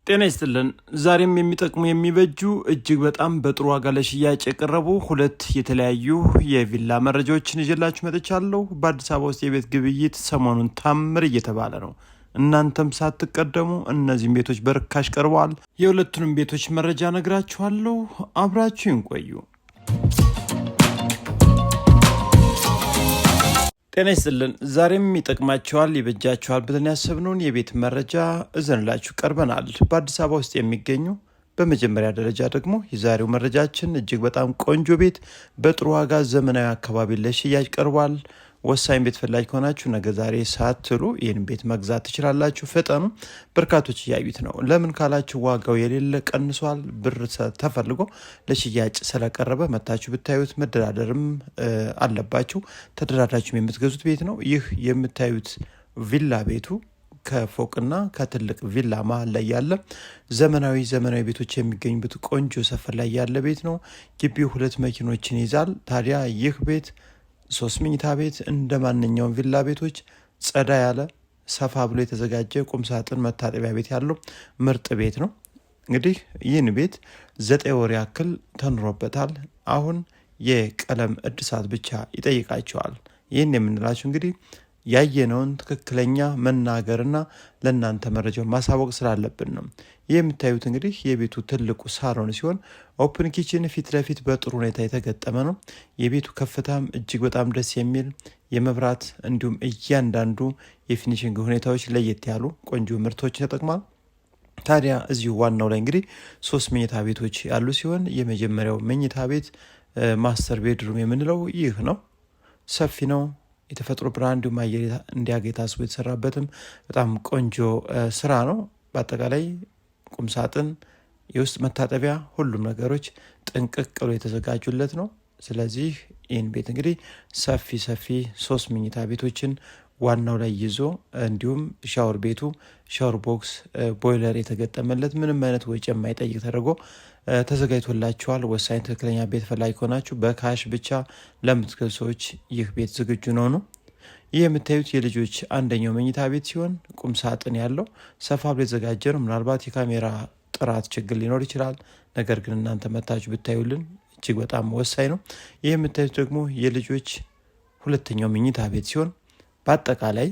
ጤና ይስጥልን። ዛሬም የሚጠቅሙ የሚበጁ እጅግ በጣም በጥሩ ዋጋ ለሽያጭ የቀረቡ ሁለት የተለያዩ የቪላ መረጃዎችን ይዤላችሁ መጥቻለሁ። በአዲስ አበባ ውስጥ የቤት ግብይት ሰሞኑን ታምር እየተባለ ነው። እናንተም ሳትቀደሙ እነዚህም ቤቶች በርካሽ ቀርበዋል። የሁለቱንም ቤቶች መረጃ ነግራችኋለሁ። አብራችሁን ቆዩ። ጤና ይስጥልን። ዛሬም ይጠቅማቸዋል ይበጃቸዋል ብለን ያሰብነውን የቤት መረጃ እዘንላችሁ ቀርበናል። በአዲስ አበባ ውስጥ የሚገኙ በመጀመሪያ ደረጃ ደግሞ የዛሬው መረጃችን እጅግ በጣም ቆንጆ ቤት በጥሩ ዋጋ ዘመናዊ አካባቢ ለሽያጭ ቀርቧል። ወሳኝ ቤት ፈላጊ ከሆናችሁ ነገ ዛሬ ሳትሉ ይህን ቤት መግዛት ትችላላችሁ። ፈጠኑ። በርካቶች እያዩት ነው። ለምን ካላችሁ ዋጋው የሌለ ቀንሷል። ብር ተፈልጎ ለሽያጭ ስለቀረበ መታችሁ ብታዩት መደራደርም አለባችሁ። ተደራዳችሁም የምትገዙት ቤት ነው። ይህ የምታዩት ቪላ ቤቱ ከፎቅና ከትልቅ ቪላ መሀል ላይ ያለ ዘመናዊ ቤቶች የሚገኙበት ቆንጆ ሰፈር ላይ ያለ ቤት ነው። ግቢው 2 መኪኖችን ይዛል። ታዲያ ይህ ቤት 3 መኝታ ቤት እንደ ማንኛውም ቪላ ቤቶች ጸዳ ያለ ሰፋ ብሎ የተዘጋጀ ቁም ሳጥን መታጠቢያ ቤት ያለው ምርጥ ቤት ነው። እንግዲህ ይህን ቤት 9 ወር ያክል ተኖሮበታል። አሁን የቀለም እድሳት ብቻ ይጠይቃቸዋል። ይህን የምንላችሁ እንግዲህ ያየነውን ትክክለኛ መናገርና ለእናንተ መረጃውን ማሳወቅ ስላለብን ነው። ይህ የምታዩት እንግዲህ የቤቱ ትልቁ ሳሎን ሲሆን ኦፕን ኪችን ፊት ለፊት በጥሩ ሁኔታ የተገጠመ ነው። የቤቱ ከፍታም እጅግ በጣም ደስ የሚል የመብራት እንዲሁም እያንዳንዱ የፊኒሽንግ ሁኔታዎች ለየት ያሉ ቆንጆ ምርቶች ተጠቅሟል። ታዲያ እዚሁ ዋናው ላይ እንግዲህ 3 መኝታ ቤቶች ያሉ ሲሆን የመጀመሪያው መኝታ ቤት ማስተር ቤድሩም የምንለው ይህ ነው። ሰፊ ነው። የተፈጥሮ ብርሃን እንዲሁም አየር እንዲያገኝ ታስቦ የተሰራበትም በጣም ቆንጆ ስራ ነው። በአጠቃላይ ቁምሳጥን፣ የውስጥ መታጠቢያ፣ ሁሉም ነገሮች ጥንቅቅ ብሎ የተዘጋጁለት ነው። ስለዚህ ይህን ቤት እንግዲህ ሰፊ 3 መኝታ ቤቶችን ዋናው ላይ ይዞ እንዲሁም ሻወር ቤቱ ሻወር ቦክስ ቦይለር የተገጠመለት ምንም አይነት ወጪ የማይጠይቅ ተደርጎ ተዘጋጅቶላችኋል። ወሳኝ ትክክለኛ ቤት ፈላጊ ከሆናችሁ በካሽ ብቻ ለምትገዙ ሰዎች ይህ ቤት ዝግጁ ነው። ይህ የምታዩት የልጆች አንደኛው መኝታ ቤት ሲሆን ቁም ሳጥን ያለው ሰፋ ብሎ የተዘጋጀ ነው። ምናልባት የካሜራ ጥራት ችግር ሊኖር ይችላል። ነገር ግን እናንተ መታችሁ ብታዩልን እጅግ በጣም ወሳኝ ነው። ይህ የምታዩት ደግሞ የልጆች ሁለተኛው መኝታ ቤት ሲሆን በአጠቃላይ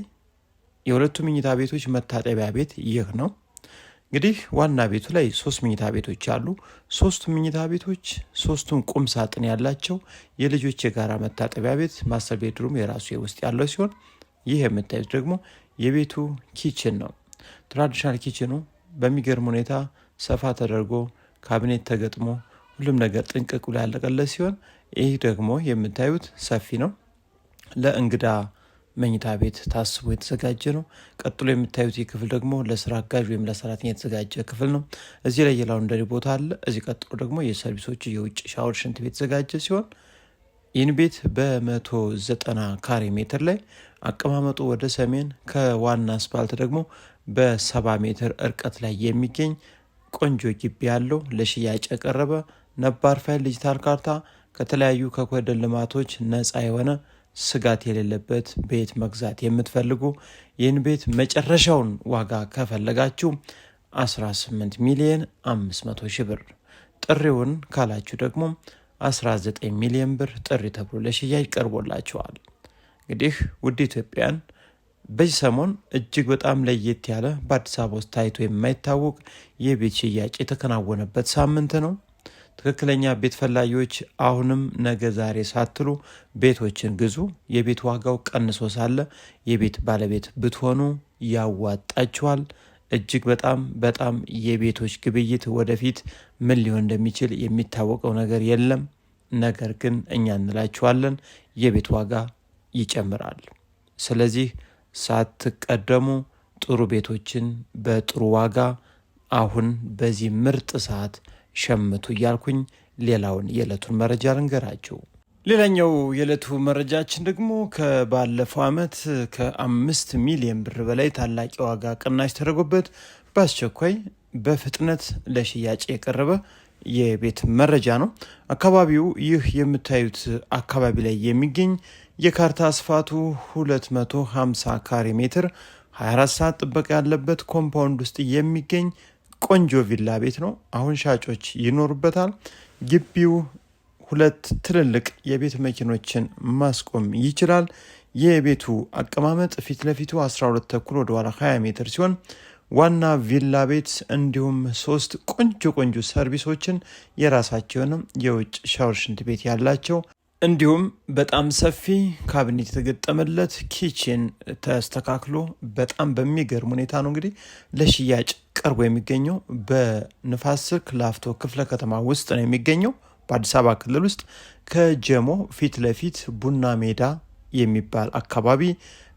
የሁለቱ መኝታ ቤቶች መታጠቢያ ቤት ይህ ነው። እንግዲህ ዋና ቤቱ ላይ 3 መኝታ ቤቶች አሉ። 3 መኝታ ቤቶች 3ቱም ቁም ሳጥን ያላቸው የልጆች የጋራ መታጠቢያ ቤት ማስተር ቤድሩም የራሱ ውስጥ ያለው ሲሆን ይህ የምታዩት ደግሞ የቤቱ ኪችን ነው። ትራዲሽናል ኪችኑ በሚገርም ሁኔታ ሰፋ ተደርጎ ካቢኔት ተገጥሞ ሁሉም ነገር ጥንቅቅ ብሎ ያለቀለት ሲሆን ይህ ደግሞ የምታዩት ሰፊ ነው። ለእንግዳ መኝታ ቤት ታስቦ የተዘጋጀ ነው። ቀጥሎ የምታዩት ይህ ክፍል ደግሞ ለስራ አጋዥ ወይም ለሰራተኛ የተዘጋጀ ክፍል ነው። እዚህ ላይ የላውንደሪ ቦታ አለ። እዚህ ቀጥሎ ደግሞ የሰርቪሶች የውጭ ሻወር፣ ሽንት ቤት የተዘጋጀ ሲሆን ይህን ቤት በ190 ካሬ ሜትር ላይ አቀማመጡ ወደ ሰሜን ከዋና አስፓልት ደግሞ በ70 ሜትር እርቀት ላይ የሚገኝ ቆንጆ ግቢ ያለው ለሽያጭ የቀረበ ነባር ፋይል ዲጂታል ካርታ ከተለያዩ ከኮሪደር ልማቶች ነፃ የሆነ ስጋት የሌለበት ቤት መግዛት የምትፈልጉ ይህን ቤት መጨረሻውን ዋጋ ከፈለጋችሁ 18 ሚሊዮን 500 ሺህ ብር፣ ጥሪውን ካላችሁ ደግሞ 19 ሚሊዮን ብር ጥሪ ተብሎ ለሽያጭ ቀርቦላችኋል። እንግዲህ ውድ ኢትዮጵያን በዚህ ሰሞን እጅግ በጣም ለየት ያለ በአዲስ አበባ ውስጥ ታይቶ የማይታወቅ የቤት ሽያጭ የተከናወነበት ሳምንት ነው። ትክክለኛ ቤት ፈላጊዎች አሁንም ነገ ዛሬ ሳትሉ ቤቶችን ግዙ። የቤት ዋጋው ቀንሶ ሳለ የቤት ባለቤት ብትሆኑ ያዋጣችኋል። እጅግ በጣም የቤቶች ግብይት ወደፊት ምን ሊሆን እንደሚችል የሚታወቀው ነገር የለም። ነገር ግን እኛ እንላችኋለን የቤት ዋጋ ይጨምራል። ስለዚህ ሳትቀደሙ ጥሩ ቤቶችን በጥሩ ዋጋ አሁን በዚህ ምርጥ ሰዓት ሸምቱ እያልኩኝ ሌላውን የዕለቱን መረጃ ልንገራችሁ። ሌላኛው የዕለቱ መረጃችን ደግሞ ከባለፈው ዓመት ከ5 ሚሊዮን ብር በላይ ታላቅ የዋጋ ቅናሽ ተደርጎበት በአስቸኳይ በፍጥነት ለሽያጭ የቀረበ የቤት መረጃ ነው። አካባቢው ይህ የምታዩት አካባቢ ላይ የሚገኝ የካርታ ስፋቱ 250 ካሬ ሜትር 24 ሰዓት ጥበቃ ያለበት ኮምፓውንድ ውስጥ የሚገኝ ቆንጆ ቪላ ቤት ነው። አሁን ሻጮች ይኖሩበታል። ግቢው 2 ትልልቅ የቤት መኪኖችን ማስቆም ይችላል። የቤቱ አቀማመጥ ፊት ለፊቱ 12 ተኩል ወደ ኋላ 20 ሜትር ሲሆን ዋና ቪላ ቤት እንዲሁም 3 ቆንጆ ሰርቪሶችን የራሳቸውንም የውጭ ሻወር ሽንት ቤት ያላቸው እንዲሁም በጣም ሰፊ ካቢኔት የተገጠመለት ኪችን ተስተካክሎ በጣም በሚገርም ሁኔታ ነው እንግዲህ ለሽያጭ ቀርቦ የሚገኘው። በንፋስ ስልክ ላፍቶ ክፍለ ከተማ ውስጥ ነው የሚገኘው በአዲስ አበባ ክልል ውስጥ ከጀሞ ፊት ለፊት ቡና ሜዳ የሚባል አካባቢ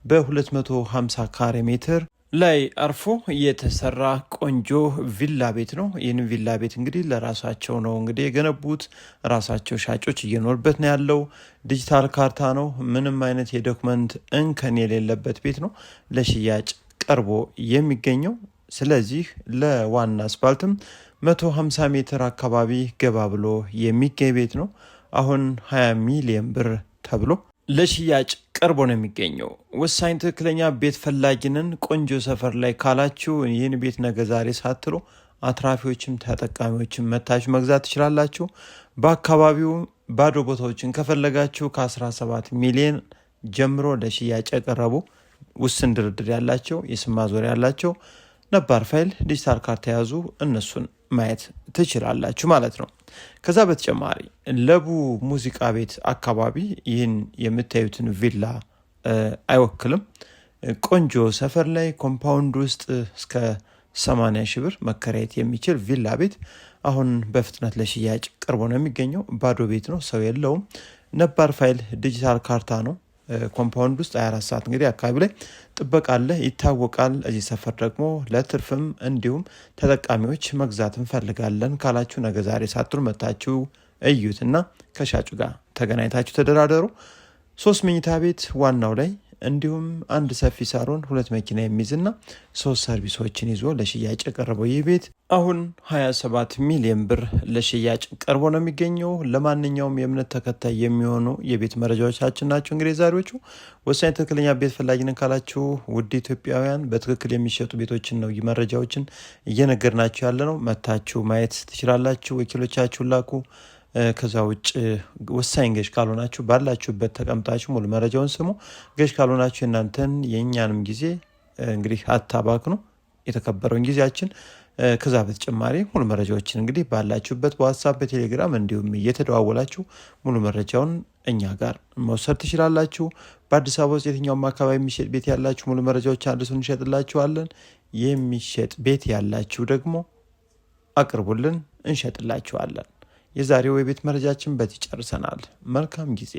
በ250 ካሬ ሜትር ላይ አርፎ የተሰራ ቆንጆ ቪላ ቤት ነው። ይህን ቪላ ቤት እንግዲህ ለራሳቸው ነው እንግዲህ የገነቡት። ራሳቸው ሻጮች እየኖርበት ነው ያለው። ዲጂታል ካርታ ነው። ምንም አይነት የዶክመንት እንከን የሌለበት ቤት ነው ለሽያጭ ቀርቦ የሚገኘው። ስለዚህ ለዋና አስፓልትም 150 ሜትር አካባቢ ገባ ብሎ የሚገኝ ቤት ነው። አሁን 20 ሚሊዮን ብር ተብሎ ለሽያጭ ቀርቦ ነው የሚገኘው። ወሳኝ ትክክለኛ ቤት ፈላጊንን ቆንጆ ሰፈር ላይ ካላችሁ ይህን ቤት ነገ ዛሬ ሳትሉ አትራፊዎችም ተጠቃሚዎችም መታችሁ መግዛት ትችላላችሁ። በአካባቢው ባዶ ቦታዎችን ከፈለጋችሁ ከ17 ሚሊዮን ጀምሮ ለሽያጭ የቀረቡ ውስን ድርድር ያላቸው የስም ማዞሪያ ያላቸው ነባር ፋይል ዲጂታል ካርታ የያዙ እነሱን ማየት ትችላላችሁ ማለት ነው። ከዛ በተጨማሪ ለቡ ሙዚቃ ቤት አካባቢ ይህን የምታዩትን ቪላ አይወክልም። ቆንጆ ሰፈር ላይ ኮምፓውንድ ውስጥ እስከ 80 ሺህ ብር መከራየት የሚችል ቪላ ቤት አሁን በፍጥነት ለሽያጭ ቀርቦ ነው የሚገኘው። ባዶ ቤት ነው፣ ሰው የለውም። ነባር ፋይል ዲጂታል ካርታ ነው። ኮምፓውንድ ውስጥ 24 ሰዓት እንግዲህ አካባቢ ላይ ጥበቃ አለ፣ ይታወቃል። እዚህ ሰፈር ደግሞ ለትርፍም እንዲሁም ተጠቃሚዎች መግዛት እንፈልጋለን ካላችሁ ነገ ዛሬ ሳትሉ መታችሁ እዩትና ከሻጩ ጋር ተገናኝታችሁ ተደራደሩ። 3 መኝታ ቤት ዋናው ላይ እንዲሁም አንድ ሰፊ ሳሎን 2 መኪና የሚይዝና 3 ሰርቪሶችን ይዞ ለሽያጭ የቀረበው ይህ ቤት አሁን 27 ሚሊዮን ብር ለሽያጭ ቀርቦ ነው የሚገኘው። ለማንኛውም የእምነት ተከታይ የሚሆኑ የቤት መረጃዎቻችን ናቸው። እንግዲህ ዛሬዎቹ ወሳኝ ትክክለኛ ቤት ፈላጊንን ካላችሁ ውድ ኢትዮጵያውያን በትክክል የሚሸጡ ቤቶችን ነው መረጃዎችን እየነገርናችሁ ያለ ነው። መታችሁ ማየት ትችላላችሁ። ወኪሎቻችሁ ላኩ። ከዛ ውጭ ወሳኝ ገዥ ካልሆናችሁ ባላችሁበት ተቀምጣችሁ ሙሉ መረጃውን ስሙ። ገዥ ካልሆናችሁ እናንተን የእኛንም ጊዜ እንግዲህ አታባክኑ፣ የተከበረውን ጊዜያችን። ከዛ በተጨማሪ ሙሉ መረጃዎችን እንግዲህ ባላችሁበት በዋትሳፕ በቴሌግራም እንዲሁም እየተደዋወላችሁ ሙሉ መረጃውን እኛ ጋር መውሰድ ትችላላችሁ። በአዲስ አበባ ውስጥ የትኛውም አካባቢ የሚሸጥ ቤት ያላችሁ ሙሉ መረጃዎች አድርሱ፣ እንሸጥላችኋለን። የሚሸጥ ቤት ያላችሁ ደግሞ አቅርቡልን፣ እንሸጥላችኋለን። የዛሬው የቤት መረጃችን በዚህ ጨርሰናል። መልካም ጊዜ።